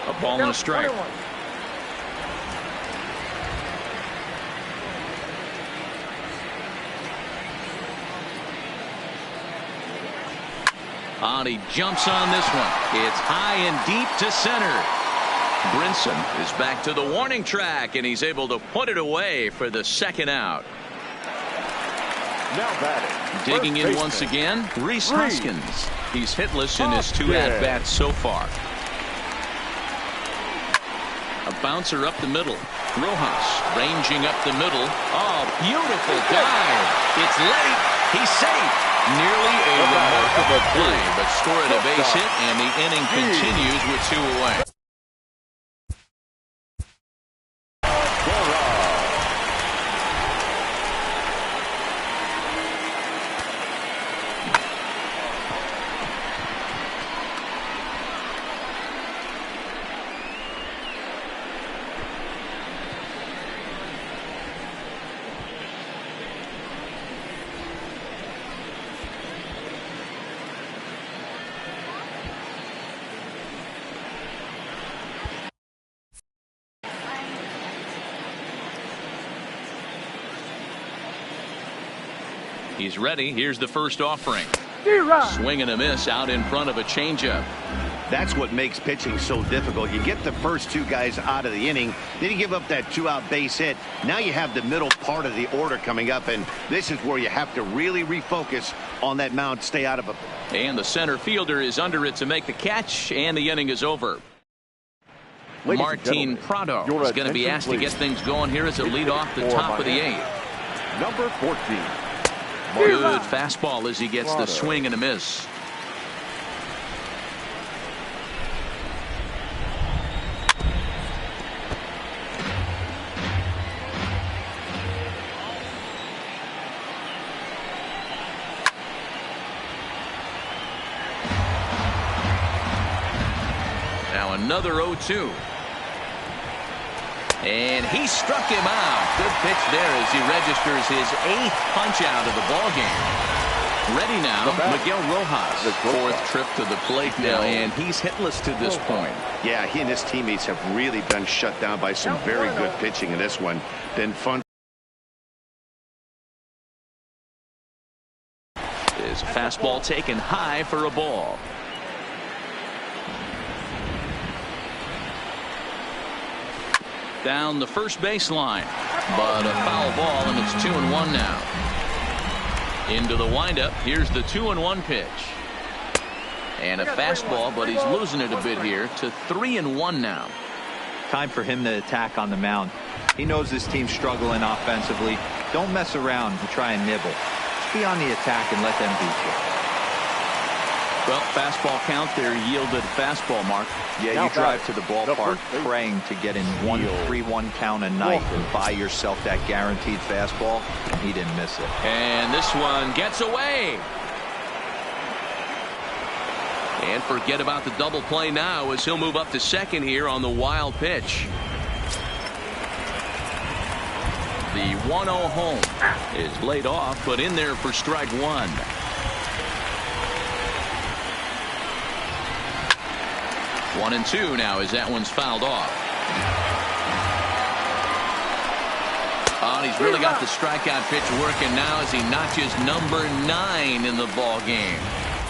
A ball and a strike. And he jumps on this one. It's high and deep to center. Brinson is back to the warning track, and he's able to put it away for the second out.
Now batting.
Digging in once again, Rhys Hoskins. He's hitless in his 2 at-bats so far. A bouncer up the middle. Rojas ranging up the middle. Oh, beautiful dive. It's late. He's safe. Nearly a remarkable play, but scored a base hit, and the inning continues with 2 away. He's ready. Here's the first offering. Swing and a miss out in front of a changeup.
That's what makes pitching so difficult. You get the first 2 guys out of the inning, then you give up that 2-out base hit. Now you have the middle part of the order coming up, and this is where you have to really refocus on that mound, stay out of it.
And the center fielder is under it to make the catch, and the inning is over. Martin Prado is going to be asked to get things going here as a lead off the top of the 8th.
Number 14.
Good fastball as he gets the swing and a miss. Now another 0-2. And he struck him out. Good pitch there as he registers his 8th punch out of the ball game. Ready now, Miguel Rojas. 4th trip to the plate now, and he's hitless to this point.
Yeah, he and his teammates have really been shut down by some very good pitching in this one. Been fun.
His fastball taken high for a ball. Down the first baseline, but a foul ball, and it's 2-1 now. Into the windup. Here's the 2-1 pitch, and a fastball, but he's losing it a bit here to 3-1 now.
Time for him to attack on the mound. He knows this team's struggling offensively. Don't mess around and try and nibble. Just be on the attack and let them beat you.
Well, fastball count there, yielded fastball, Mark.
Yeah, you drive to the ballpark praying to get in 1-3-1 count a night and buy yourself that guaranteed fastball. He didn't miss it.
And this one gets away. And forget about the double play now as he'll move up to second here on the wild pitch. The 1-0 home is laid off, but in there for strike 1. 1-2 now as that one's fouled off. Oh, and he's really got the strikeout pitch working now as he notches number 9 in the ball game.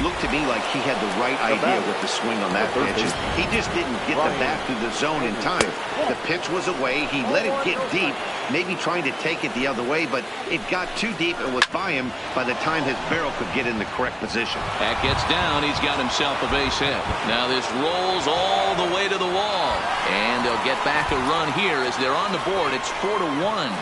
Looked to me like he had the right idea with the swing on that pitch. He just didn't get the bat through the zone in time. The pitch was away. He let it get deep, maybe trying to take it the other way, but it got too deep and was by him by the time his barrel could get in the correct position.
That gets down. He's got himself a base hit. Now this rolls all the way to the wall, and they'll get back a run here as they're on the board. It's 4-1.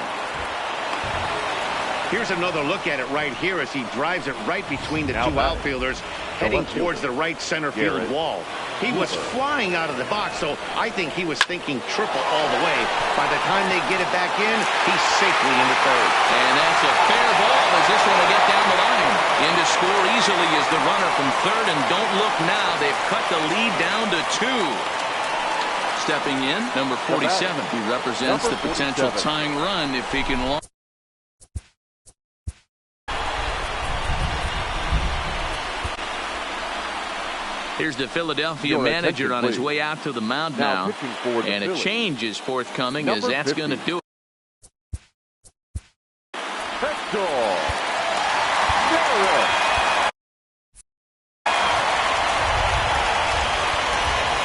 Here's another look at it right here as he drives it right between the two outfielders, heading towards the right center field wall. He was flying out of the box, so I think he was thinking triple all the way. By the time they get it back in, he's safely into third.
And that's a fair ball as this one will get down the line. In to score easily is the runner from third, and don't look now. They've cut the lead down to 2. Stepping in, number 47. He represents the potential tying run if he can launch. Here's the Philadelphia manager on his way out to the mound now. And a change is forthcoming as that's going to do it.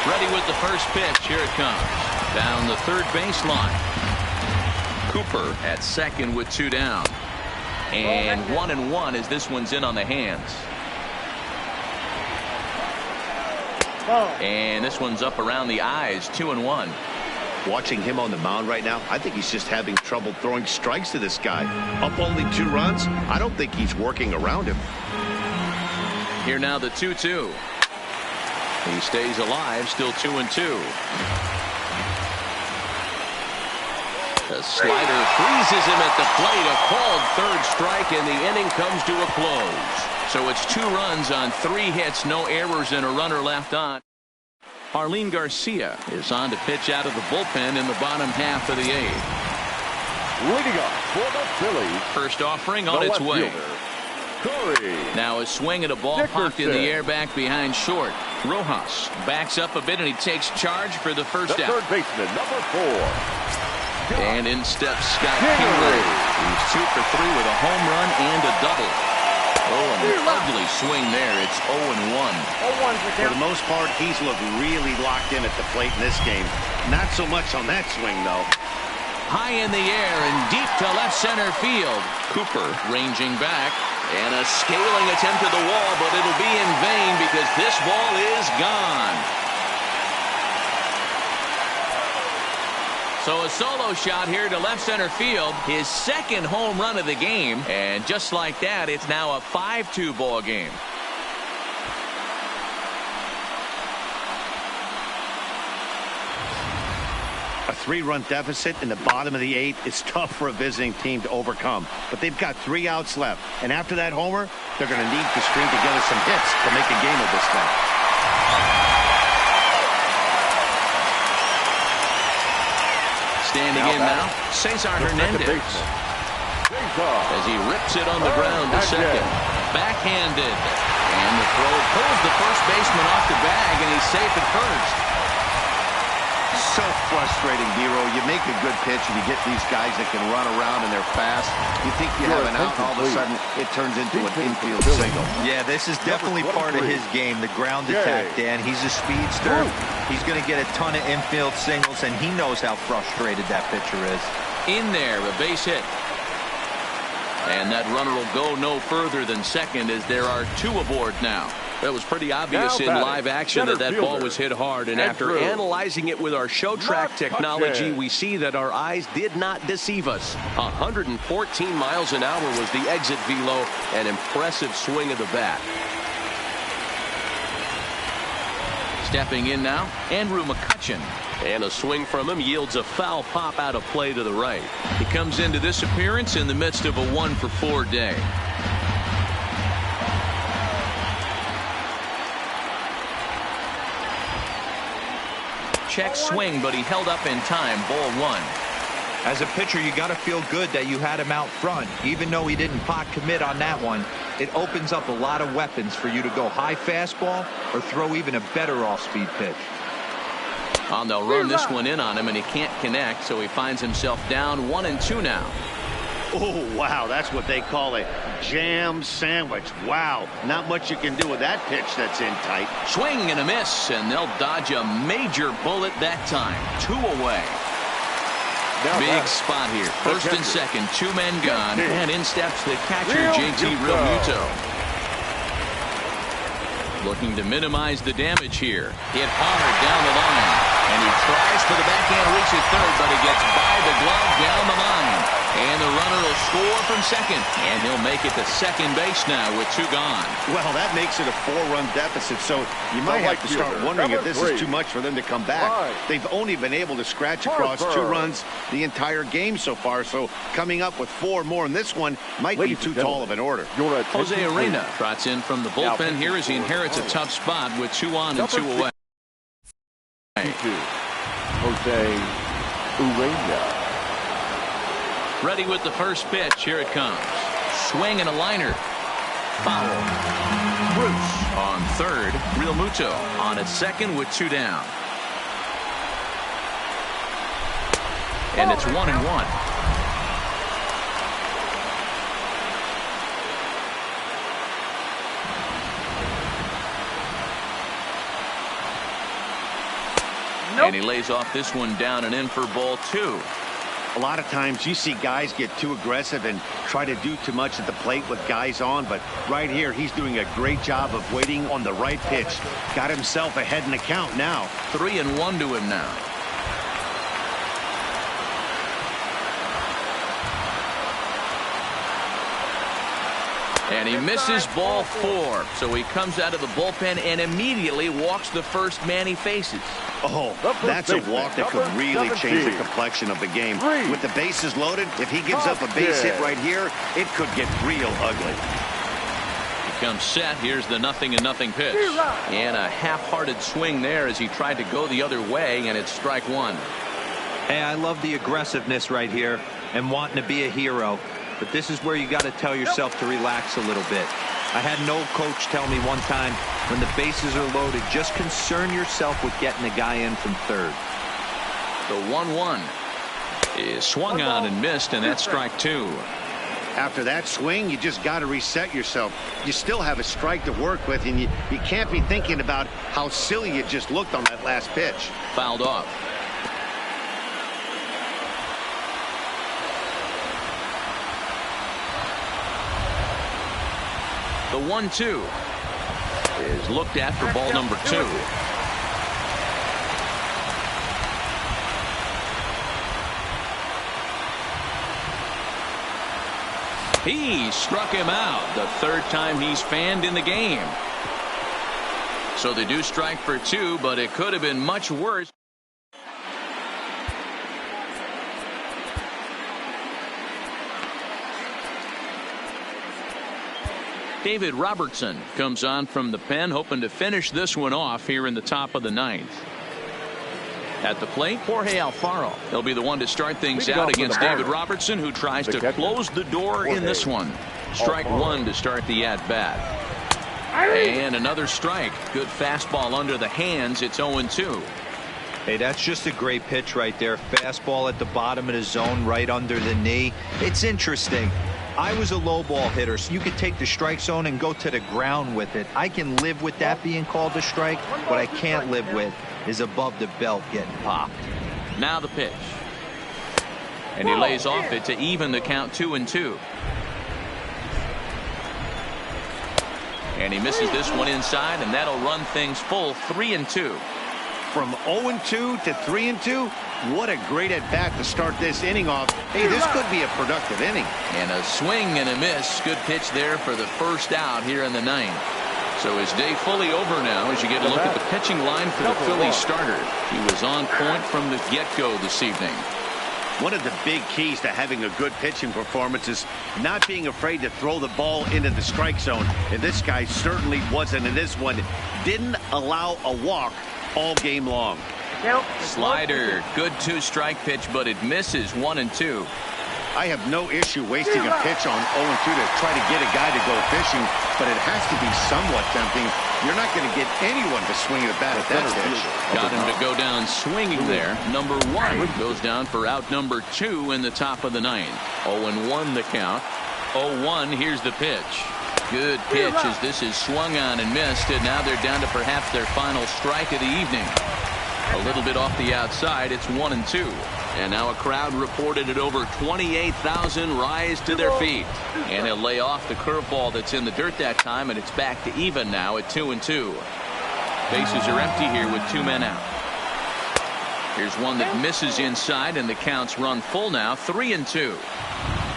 Ready with the first pitch. Here it comes. Down the third baseline. Cooper at second with 2 down. And 1-1 as this one's in on the hands. And this one's up around the eyes, 2-1.
Watching him on the mound right now, I think he's just having trouble throwing strikes to this guy. Up only 2 runs, I don't think he's working around him.
Here now the 2-2. He stays alive, still 2-2. The slider freezes him at the plate. A called third strike, and the inning comes to a close. So it's 2 runs on 3 hits, no errors, and a runner left on. Arlene Garcia is on to pitch out of the bullpen in the bottom half of the 8th.
Leading up for the Phillies.
First offering on its way. Now a swing at a ball popped in the air back behind short. Rojas backs up a bit, and he takes charge for the first out.
Third baseman, number 4.
And in steps Scott Kingery. He's 2 for 3 with a home run and a double. Oh, an ugly swing there. It's 0-1.
For the most part, he's looked really locked in at the plate in this game. Not so much on that swing, though.
High in the air and deep to left center field. Cooper ranging back. And a scaling attempt to the wall, but it'll be in vain because this ball is gone. So a solo shot here to left center field, his second home run of the game, and just like that, it's now a 5-2 ball game.
A 3-run deficit in the bottom of the 8th is tough for a visiting team to overcome, but they've got 3 outs left, and after that homer, they're going to need to string together some hits to make a game of this thing.
Standing in now, Cesar Hernandez. As he rips it on the ground to second. Backhanded. And the throw pulls the first baseman off the bag, and he's safe at first.
So frustrating, Dero. You make a good pitch, and you get these guys that can run around and they're fast. You think you have an out, and all of a sudden it turns into an infield single.
Yeah, this is definitely part of his game, the ground attack, Dan. He's a speedster. He's going to get a ton of infield singles, and he knows how frustrated that pitcher is.
In there, a base hit. And that runner will go no further than second as there are 2 aboard now. That was pretty obvious in live action that ball was hit hard. And after analyzing it with our show track technology, we see that our eyes did not deceive us. 114 miles an hour was the exit velo. An impressive swing of the bat. Stepping in now, Andrew McCutchen. And a swing from him yields a foul pop out of play to the right. He comes into this appearance in the midst of a 1-for-4 day. Check swing, but he held up in time. Ball 1.
As a pitcher, you got to feel good that you had him out front. Even though he didn't pot commit on that one, it opens up a lot of weapons for you to go high fastball or throw even a better off-speed pitch.
They'll run this one in on him, and he can't connect, so he finds himself down 1-2 now.
Oh, wow, that's what they call a jam sandwich. Wow, not much you can do with that pitch that's in tight.
Swing and a miss, and they'll dodge a major bullet that time. 2 away. Big spot here. First and second, 2 men gone, and in steps the catcher, JT Realmuto. Looking to minimize the damage here. Hit hard down the line, and he tries for the backhand reach at third, but he gets by the glove down the line. And the runner will score from second, and he'll make it to second base now with 2 gone.
Well, that makes it a 4-run deficit, so you might have to start wondering if this is too much for them to come back. They've only been able to scratch across 2 runs the entire game so far, so coming up with 4 more in this one might be too tall of an order.
Jose Arena trots in from the bullpen here as he inherits a tough spot with 2 on and 2 away.
Jose Arena.
Ready with the first pitch. Here it comes. Swing and a liner. Foul. Bruce on third. Real Muto on at second with 2 down. And it's 1-1. And he lays off this one down and in for ball 2.
A lot of times you see guys get too aggressive and try to do too much at the plate with guys on, but right here he's doing a great job of waiting on the right pitch. Got himself ahead in the count now.
3-1 to him now. And he misses ball 4. So he comes out of the bullpen and immediately walks the first man he faces.
Oh, that's a walk that could really change the complexion of the game. With the bases loaded, if he gives up a base hit right here, it could get real ugly.
He comes set. Here's the 0-0 pitch. And a half-hearted swing there as he tried to go the other way, and it's strike 1.
Hey, I love the aggressiveness right here and wanting to be a hero. But this is where you got to tell yourself to relax a little bit. I had an old coach tell me one time, when the bases are loaded, just concern yourself with getting the guy in from third.
The 1-1 is swung on and missed, and that's strike 2.
After that swing, you just got to reset yourself. You still have a strike to work with, and you can't be thinking about how silly you just looked on that last pitch.
Fouled off. The 1-2 is looked at for ball number 2. He struck him out the 3rd time he's fanned in the game. So they do strike for 2, but it could have been much worse. David Robertson comes on from the pen, hoping to finish this one off here in the top of the 9th. At the plate, Jorge Alfaro. He'll be the one to start things out against David Robertson, who tries to close the door in this one. Strike 1 to start the at-bat. And another strike. Good fastball under the hands. It's 0-2.
Hey, that's just a great pitch right there. Fastball at the bottom of the zone, right under the knee. It's interesting. I was a low ball hitter, so you could take the strike zone and go to the ground with it. I can live with that being called a strike. What I can't live with is above the belt getting popped.
Now the pitch. And he lays off it to even the count 2-2. And he misses this one inside, and that'll run things full 3-2.
From 0-2 to 3-2, what a great at-bat to start this inning off. Hey, this could be a productive inning.
And a swing and a miss. Good pitch there for the first out here in the 9th. So his day fully over now as you get a look at the pitching line for the Phillies starter. He was on point from the get-go this evening.
One of the big keys to having a good pitching performance is not being afraid to throw the ball into the strike zone. And this guy certainly wasn't in this one. Didn't allow a walk all game long.
Slider. Good 2-strike pitch, but it misses 1-2.
I have no issue wasting a pitch on 0-2 to try to get a guy to go fishing, but it has to be somewhat tempting. You're not going to get anyone to swing the bat at that pitch.
Got him to go down swinging there. Number 1 goes down for out number 2 in the top of the 9th. 0-1 the count. 0-1. Here's the pitch. Good pitch as this is swung on and missed, and now they're down to perhaps their final strike of the evening. A little bit off the outside. It's 1-2. And now a crowd reported at over 28,000 rise to their feet. And he'll lay off the curveball that's in the dirt that time, and it's back to even now at 2-2. Bases are empty here with 2 men out. Here's one that misses inside, and the counts run full now, 3-2.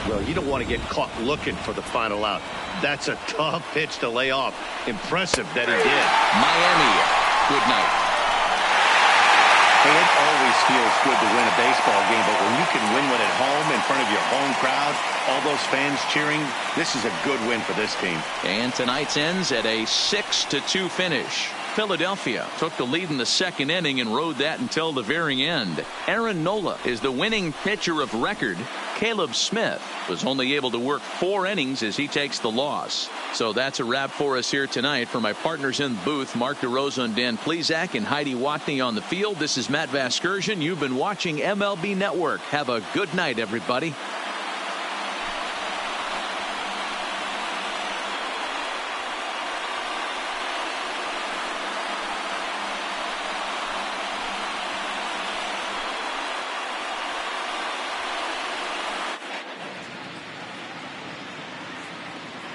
Well, you don't want to get caught looking for the final out. That's a tough pitch to lay off. Impressive that he did.
Miami, good night.
Hey, it always feels good to win a baseball game, but when you can win one at home in front of your home crowd, all those fans cheering, this is a good win for this team.
And tonight's ends at a 6-2 finish. Philadelphia took the lead in the second inning and rode that until the very end. Aaron Nola is the winning pitcher of record. Caleb Smith was only able to work 4 innings as he takes the loss. So that's a wrap for us here tonight. For my partners in the booth, Mark DeRosa and Dan Plesac and Heidi Watney on the field, this is Matt Vasgersian. You've been watching MLB Network. Have a good night, everybody.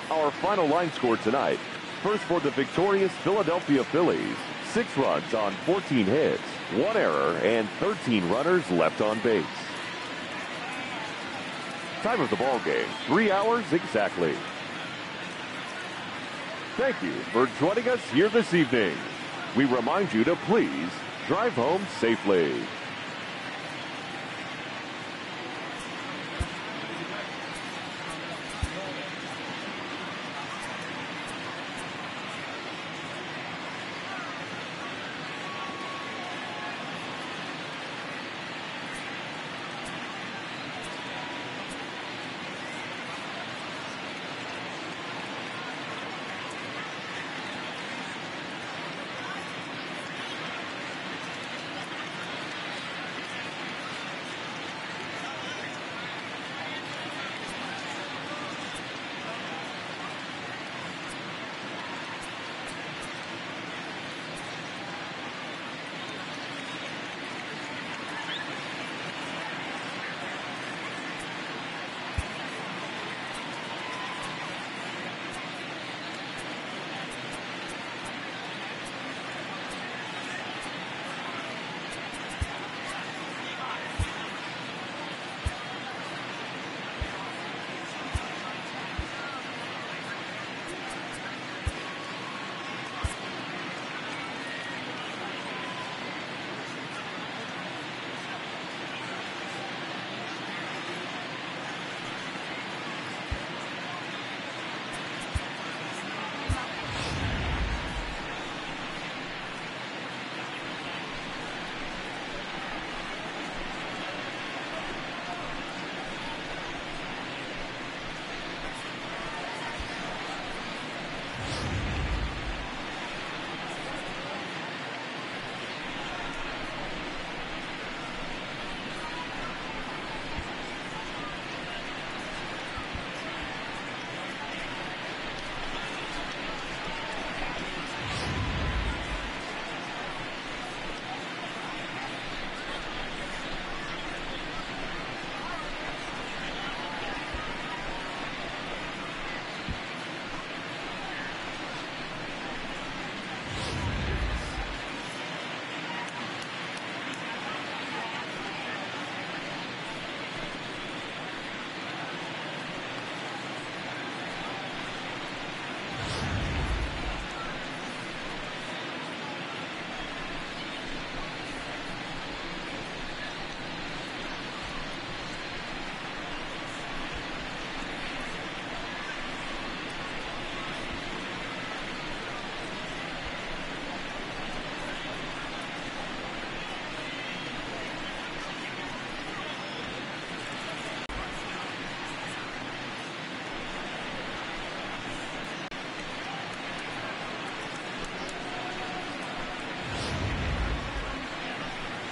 Our final line score tonight. First for the victorious Philadelphia Phillies. 6 runs on 14 hits, 1 error, and 13 runners left on base. Time of the ball game, 3 hours exactly. Thank you for joining us here this evening. We remind you to please drive home safely.